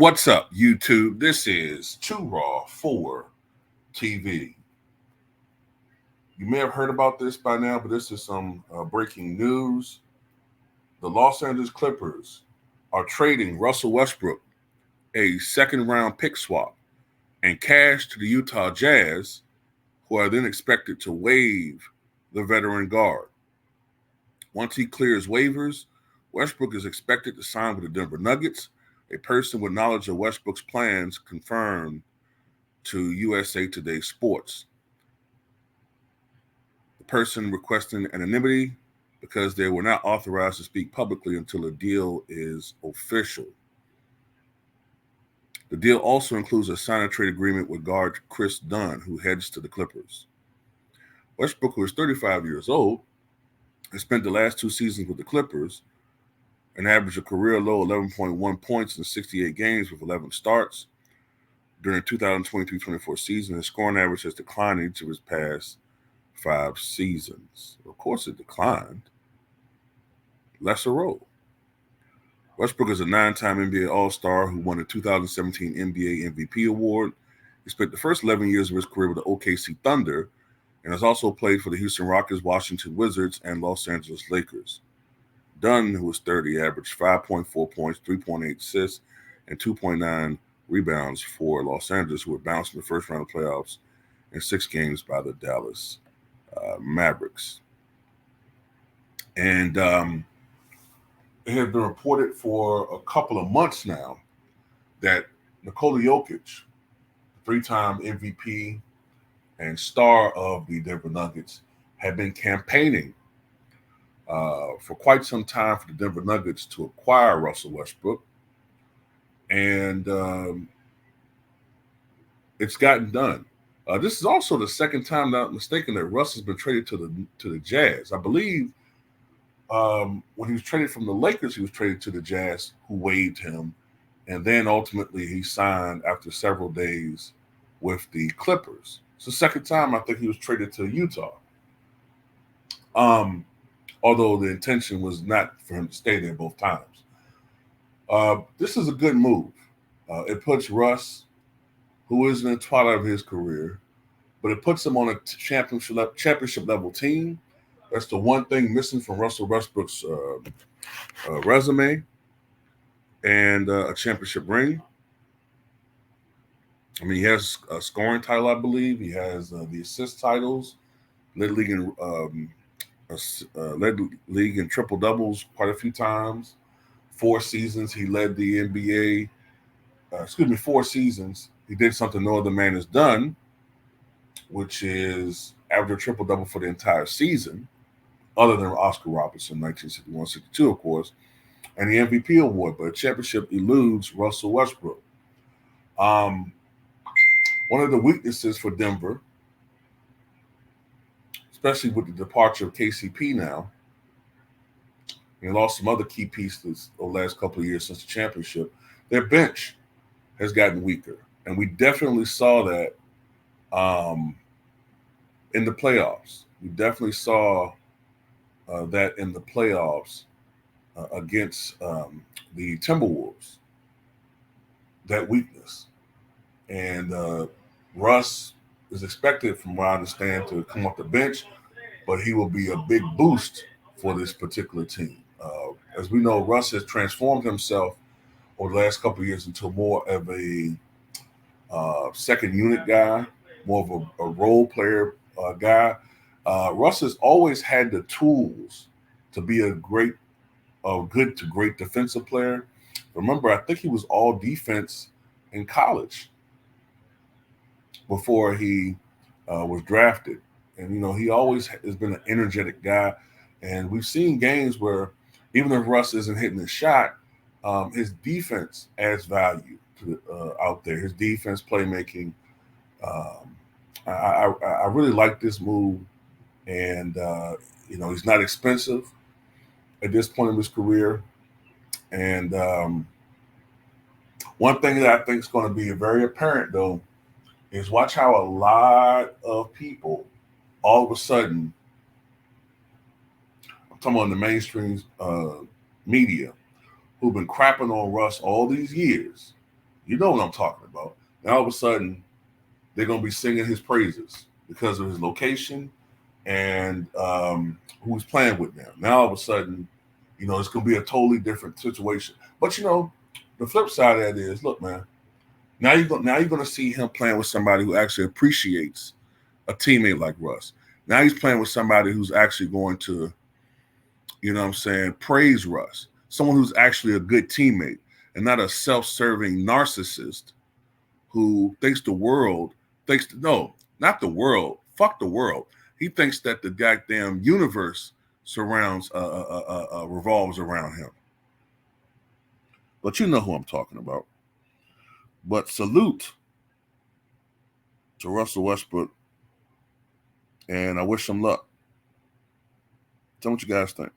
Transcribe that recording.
What's up, YouTube? This is Too Raw for TV. You may have heard about this by now, but this is some breaking news. The Los Angeles Clippers are trading Russell Westbrook, a second-round pick swap, and cash to the Utah Jazz, who are then expected to waive the veteran guard. Once he clears waivers, Westbrook is expected to sign with the Denver Nuggets. A person with knowledge of Westbrook's plans confirmed to USA Today Sports. The person requesting anonymity because they were not authorized to speak publicly until a deal is official. The deal also includes a sign and trade agreement with guard Chris Dunn, who heads to the Clippers. Westbrook, who is 35 years old, has spent the last two seasons with the Clippers, an average of career low 11.1 points in 68 games with 11 starts. During the 2023-24 season, his scoring average has declined in each of his past 5 seasons. Of course, it declined. Lesser role. Westbrook is a 9-time NBA All-Star who won the 2017 NBA MVP award. He spent the first 11 years of his career with the OKC Thunder and has also played for the Houston Rockets, Washington Wizards, and Los Angeles Lakers. Dunn, who was 30, averaged 5.4 points, 3.8 assists, and 2.9 rebounds for Los Angeles, who were bounced in the first round of playoffs in 6 games by the Dallas Mavericks. And it has been reported for a couple of months now that Nikola Jokic, 3-time MVP and star of the Denver Nuggets, had been campaigning for quite some time for the Denver Nuggets to acquire Russell Westbrook. And it's gotten done. This is also the second time, not mistaken, that Russ has been traded to the Jazz. I believe when he was traded from the Lakers, he was traded to the Jazz, who waived him. And then ultimately he signed after several days with the Clippers. It's the second time I think he was traded to Utah. Although the intention was not for him to stay there both times. This is a good move. It puts Russ, who is in the twilight of his career, but it puts him on a championship level team. That's the one thing missing from Russell Westbrook's resume, and a championship ring. I mean, he has a scoring title, I believe. He has the assist titles, led league in triple doubles quite a few times. 4 seasons he led the NBA. 4 seasons. He did something no other man has done, which is average a triple double for the entire season, other than Oscar Robertson, 1961-62, of course, and the MVP award. But a championship eludes Russell Westbrook. One of the weaknesses for Denver, especially with the departure of KCP now, and lost some other key pieces over the last couple of years since the championship, their bench has gotten weaker. And we definitely saw that in the playoffs. We definitely saw that in the playoffs against the Timberwolves, that weakness. And Russ is expected, from what I understand, to come off the bench, but he will be a big boost for this particular team. As we know, Russ has transformed himself over the last couple of years into more of a second unit guy, more of a role player guy. Russ has always had the tools to be a good to great defensive player. Remember, I think he was all defense in college before he was drafted. And, he always has been an energetic guy. And we've seen games where even if Russ isn't hitting his shot, his defense adds value to out there. His defense, playmaking. I really like this move. And, he's not expensive at this point in his career. And one thing that I think is going to be very apparent, though, is watch how a lot of people all of a sudden, I'm talking about the mainstream media, who've been crapping on Russ all these years, You know what I'm talking about. Now all of a sudden, they're going to be singing his praises because of his location and who's playing with them. Now all of a sudden, it's going to be a totally different situation. But the flip side of that is, look, man, now you're going to see him playing with somebody who actually appreciates a teammate like Russ. Now he's playing with somebody who's actually going to, praise Russ. Someone who's actually a good teammate and not a self-serving narcissist who thinks the world no, not the world. Fuck the world. He thinks that the goddamn universe revolves around him. But you know who I'm talking about. But salute to Russell Westbrook, and I wish him luck. Tell me what you guys think.